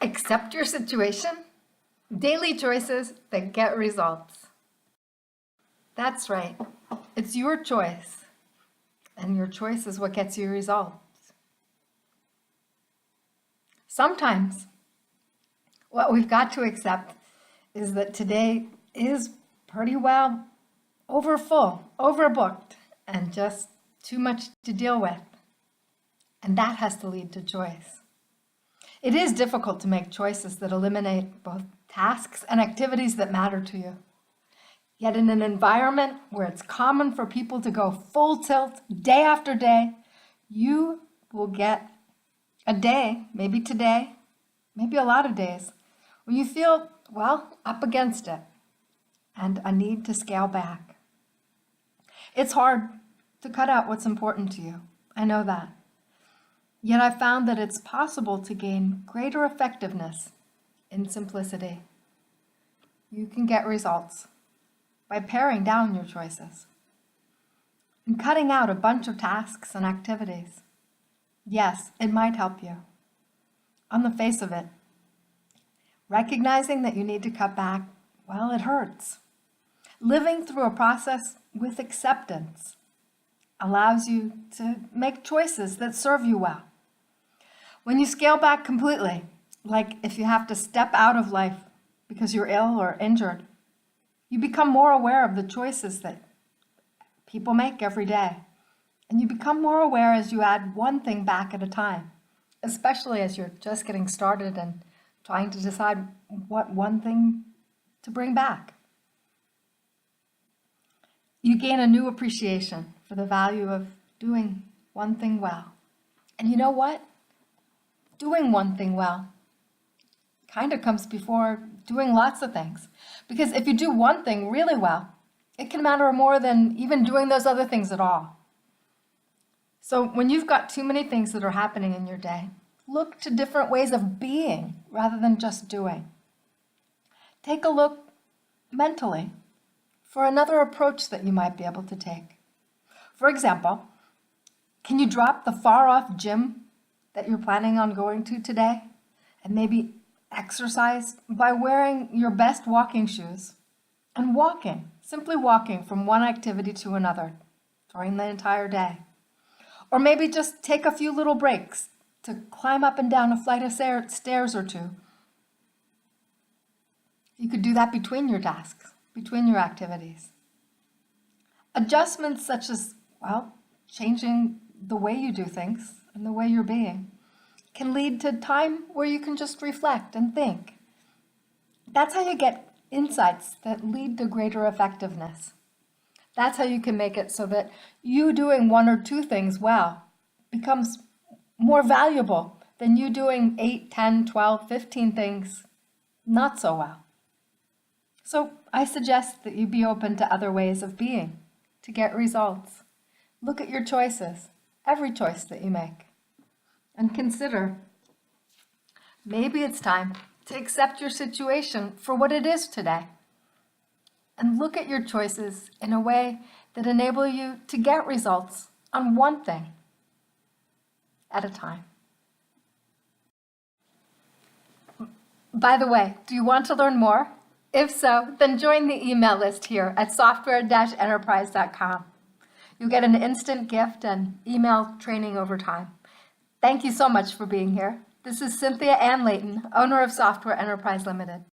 Accept your situation. Daily choices that get results. That's right. It's your choice. And your choice is what gets you results. Sometimes what we've got to accept is that today is pretty well overfull, overbooked, and just too much to deal with. And that has to lead to choice. It is difficult to make choices that eliminate both tasks and activities that matter to you. Yet in an environment where it's common for people to go full tilt day after day, you will get a day, maybe today, maybe a lot of days, when you feel, well, up against it and a need to scale back. It's hard to cut out what's important to you. I know that. Yet I found that it's possible to gain greater effectiveness in simplicity. You can get results by paring down your choices and cutting out a bunch of tasks and activities. Yes, it might help you. On the face of it, recognizing that you need to cut back, well, it hurts. Living through a process with acceptance allows you to make choices that serve you well. When you scale back completely, like if you have to step out of life because you're ill or injured, you become more aware of the choices that people make every day. And you become more aware as you add one thing back at a time, especially as you're just getting started and trying to decide what one thing to bring back. You gain a new appreciation for the value of doing one thing well. And you know what? Doing one thing well kind of comes before doing lots of things. Because if you do one thing really well, it can matter more than even doing those other things at all. So when you've got too many things that are happening in your day, look to different ways of being rather than just doing. Take a look mentally for another approach that you might be able to take. For example, can you drop the far-off gym that you're planning on going to today and maybe exercise by wearing your best walking shoes and walking, simply walking from one activity to another during the entire day? Or maybe just take a few little breaks to climb up and down a flight of stairs or two. You could do that between your tasks, between your activities. Adjustments such as, well, changing the way you do things and the way you're being can lead to time where you can just reflect and think. That's how you get insights that lead to greater effectiveness. That's how you can make it so that you doing one or two things well becomes more valuable than you doing 8, 10, 12, 15 things not so well. So I suggest that you be open to other ways of being to get results. Look at your choices, every choice that you make, and consider maybe it's time to accept your situation for what it is today. And look at your choices in a way that enable you to get results on one thing at a time. By the way, do you want to learn more? If so, then join the email list here at software-enterprise.com. You'll get an instant gift and email training over time. Thank you so much for being here. This is Cynthia Ann Layton, owner of Software Enterprise Limited.